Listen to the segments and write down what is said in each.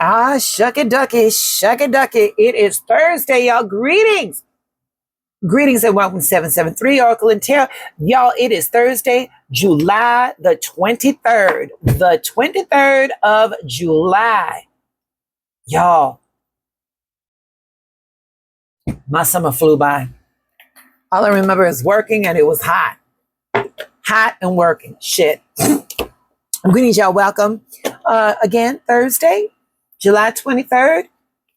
Shucky ducky. It is Thursday, y'all. Greetings. Greetings and welcome to 773 Oracle and Tarot. Y'all, it is Thursday, July the 23rd. The 23rd of July. Y'all, my summer flew by. All I remember is working and it was hot. Hot and working. Shit. Greetings, y'all. Welcome. Again, Thursday, July 23rd.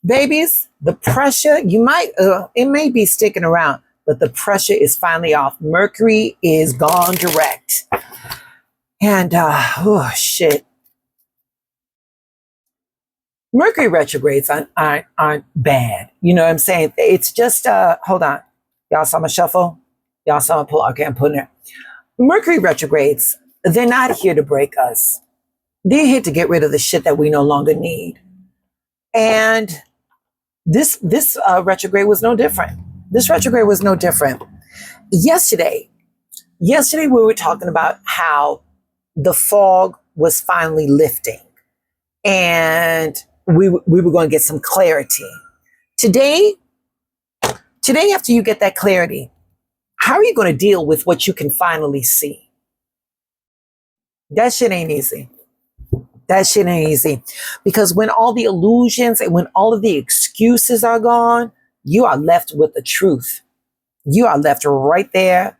Babies, the pressure, it may be sticking around, but the pressure is finally off. Mercury is gone direct. And, oh, shit. Mercury retrogrades aren't bad. You know what I'm saying? It's just, hold on. Y'all saw my shuffle? Y'all saw my pull? Okay, I'm putting it. Mercury retrogrades, they're not here to break us. They're here to get rid of the shit that we no longer need. And this retrograde was no different. This retrograde was no different. Yesterday we were talking about how the fog was finally lifting and we were going to get some clarity. Today, after you get that clarity, how are you going to deal with what you can finally see? That shit ain't easy. That shit ain't easy. Because when all the illusions and when all of the excuses are gone, you are left with the truth. You are left right there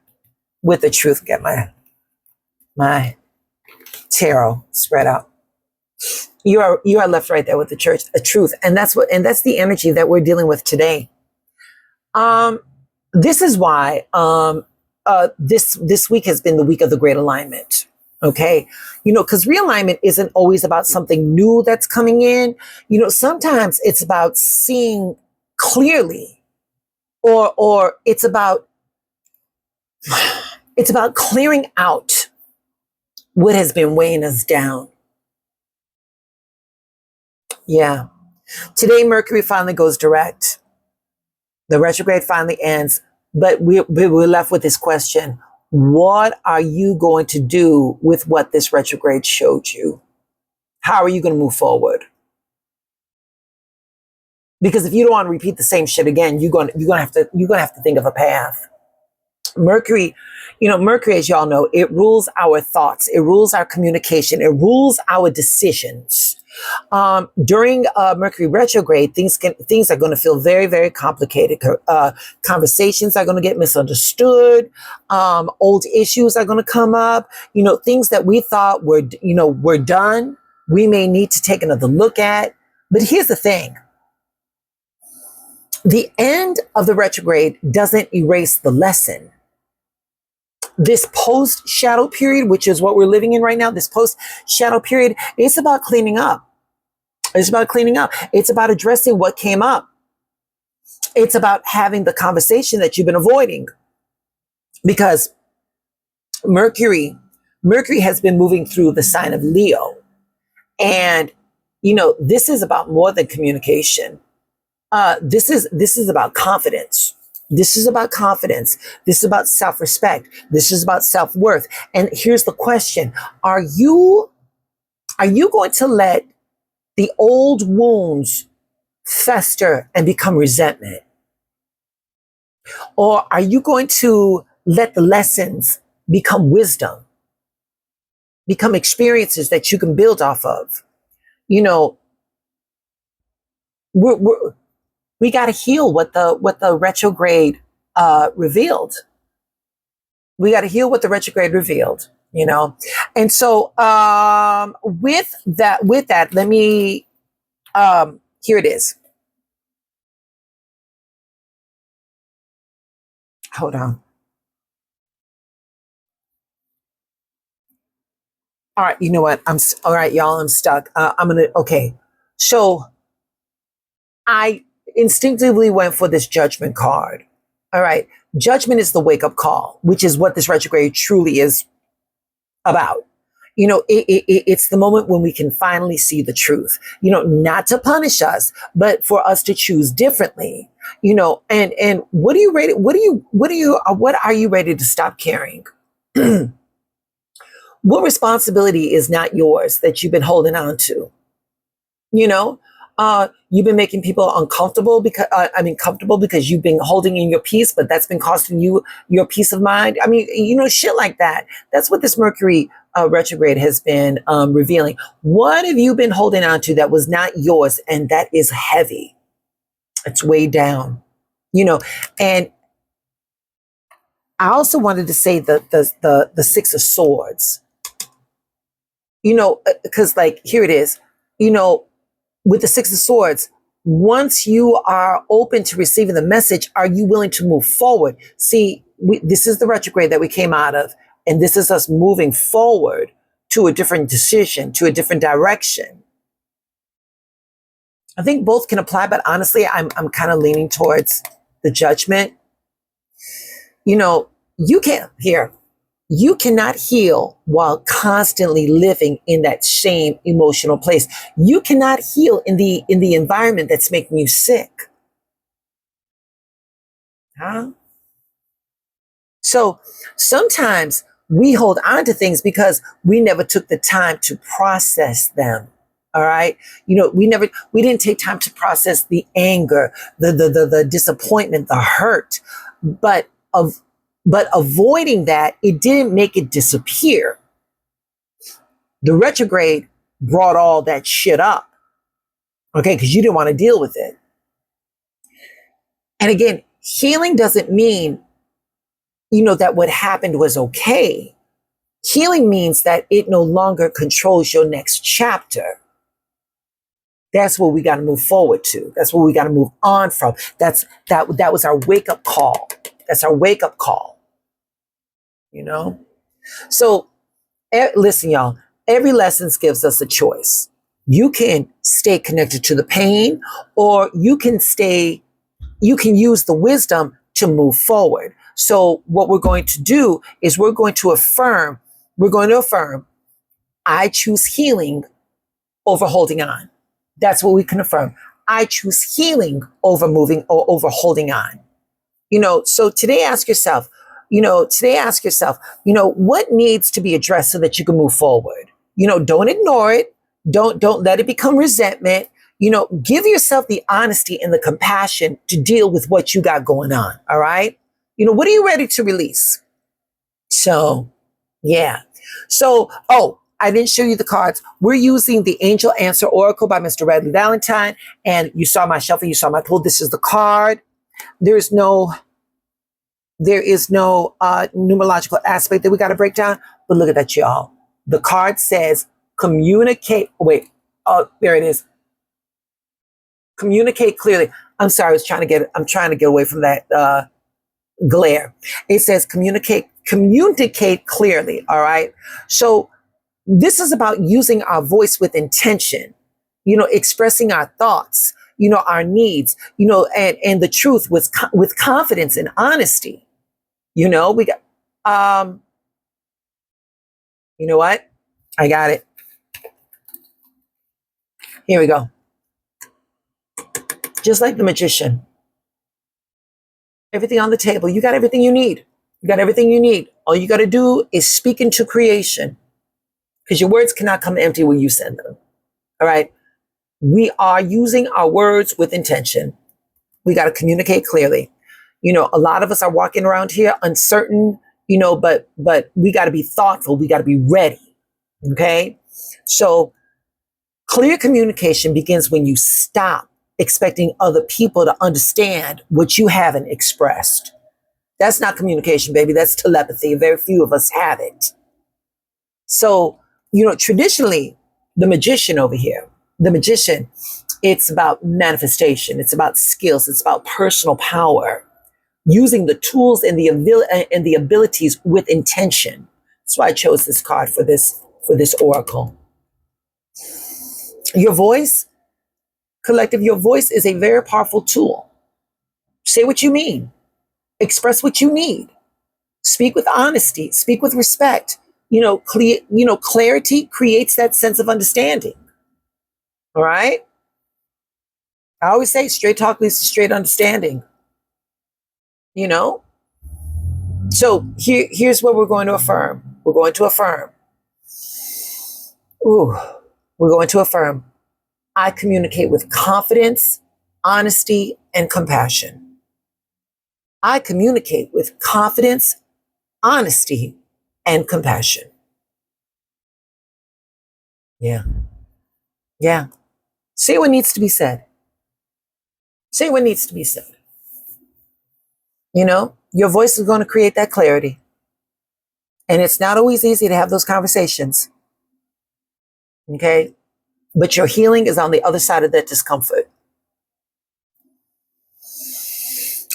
with the truth. Get my tarot spread out. You are left right there with the truth. And that's the energy that we're dealing with today. This is why this week has been the week of the Great Alignment. Okay. Because realignment isn't always about something new that's coming in. Sometimes it's about seeing clearly or it's about clearing out what has been weighing us down. Yeah. Today, Mercury finally goes direct. The retrograde finally ends, but we're left with this question. What are you going to do with what this retrograde showed you? How are you going to move forward? Because if you don't want to repeat the same shit again, you're going to have to think of a path. Mercury, Mercury, as y'all know, it rules our thoughts, it rules our communication, it rules our decisions. During Mercury retrograde, things are going to feel very, very complicated. Conversations are going to get misunderstood. Old issues are going to come up. Things that we thought were done, we may need to take another look at. But here's the thing. The end of the retrograde doesn't erase the lesson. This post-shadow period, which is what we're living in right now, this post-shadow period, it's about cleaning up. It's about cleaning up. It's about addressing what came up. It's about having the conversation that you've been avoiding. Because Mercury has been moving through the sign of Leo. And, this is about more than communication. This is about confidence. This is about confidence. This is about self-respect. This is about self-worth. And here's the question. Are you going to let the old wounds fester and become resentment? Or are you going to let the lessons become wisdom, become experiences that you can build off of? We got to heal what the retrograde revealed. We got to heal what the retrograde revealed, And so with that, let me here it is. Hold on. All right, you know what? All right, y'all, I'm stuck. Okay. So I instinctively went for this judgment card. All right. Judgment is the wake-up call, which is what this retrograde truly is about. It's the moment when we can finally see the truth, not to punish us, but for us to choose differently, and what are you ready to stop carrying? What responsibility is not yours that you've been holding on to? You've been making people uncomfortable because, comfortable because you've been holding in your peace, but that's been costing you your peace of mind. I mean, shit like that. That's what this Mercury retrograde has been revealing. What have you been holding on to that was not yours and that is heavy? It's way down, and I also wanted to say the Six of Swords, because like here it is, with the Six of Swords, once you are open to receiving the message, are you willing to move forward? See, this is the retrograde that we came out of, and this is us moving forward to a different decision, to a different direction. I think both can apply, but honestly, I'm kind of leaning towards the Judgment. You can't here. You cannot heal while constantly living in that same emotional place. You cannot heal in the environment that's making you sick. Huh? So sometimes we hold on to things because we never took the time to process them. All right. We didn't take time to process the anger, the disappointment, the hurt, but avoiding that, it didn't make it disappear. The retrograde brought all that shit up. Okay. Because you didn't want to deal with it. And again, healing doesn't mean, that what happened was okay. Healing means that it no longer controls your next chapter. That's what we got to move forward to. That's what we got to move on from. That was our wake up call. That's our wake up call. So listen, y'all, every lesson gives us a choice. You can stay connected to the pain, or you can use the wisdom to move forward. So what we're going to do is we're going to affirm, I choose healing over holding on. That's what we can affirm. I choose healing over moving or over holding on. So today ask yourself, what needs to be addressed so that you can move forward? Don't ignore it. Don't let it become resentment. Give yourself the honesty and the compassion to deal with what you got going on. All right. What are you ready to release? So, yeah. So, I didn't show you the cards. We're using the Angel Answer Oracle by Mr. Radley Valentine. And you saw my shuffle, you saw my pull. This is the card. There is no numerological aspect that we got to break down. But look at that, y'all. The card says communicate. Wait. Oh, there it is. Communicate clearly. I'm sorry. I'm trying to get away from that glare. It says communicate clearly. All right. So this is about using our voice with intention, expressing our thoughts, our needs, and the truth with confidence and honesty. We got, you know what? I got it. Here we go. Just like the magician. Everything on the table. You got everything you need. You got everything you need. All you got to do is speak into creation, because your words cannot come empty when you send them. All right. We are using our words with intention. We got to communicate clearly. A lot of us are walking around here uncertain, but we got to be thoughtful. We got to be ready. Okay. So clear communication begins when you stop expecting other people to understand what you haven't expressed. That's not communication, baby. That's telepathy. Very few of us have it. So, traditionally, the magician over here, it's about manifestation. It's about skills. It's about personal power, using the tools and the abilities with intention. That's why I chose this card for this oracle. Your voice, collective, your voice is a very powerful tool. Say what you mean. Express what you need. Speak with honesty. Speak with respect. Clarity creates that sense of understanding. All right. I always say straight talk leads to straight understanding. So here's what we're going to affirm. We're going to affirm. I communicate with confidence, honesty, and compassion. I communicate with confidence, honesty, and compassion. Yeah. Yeah. Say what needs to be said. Say what needs to be said. You know, your voice is going to create that clarity. And it's not always easy to have those conversations. Okay. But your healing is on the other side of that discomfort.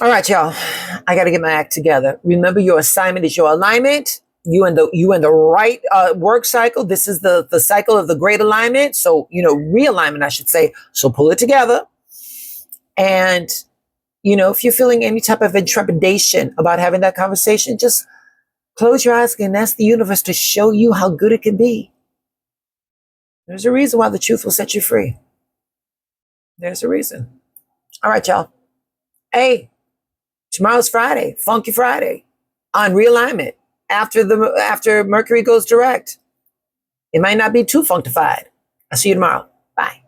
All right, y'all. I got to get my act together. Remember, your assignment is your alignment. You in the right work cycle. This is the cycle of the great alignment. So, realignment, I should say. So pull it together. And, if you're feeling any type of intrepidation about having that conversation, just close your eyes and ask the universe to show you how good it can be. There's a reason why the truth will set you free. There's a reason. All right, y'all. Hey, tomorrow's Friday, Funky Friday, on realignment. After Mercury goes direct. It might not be too funkified. I'll see you tomorrow. Bye.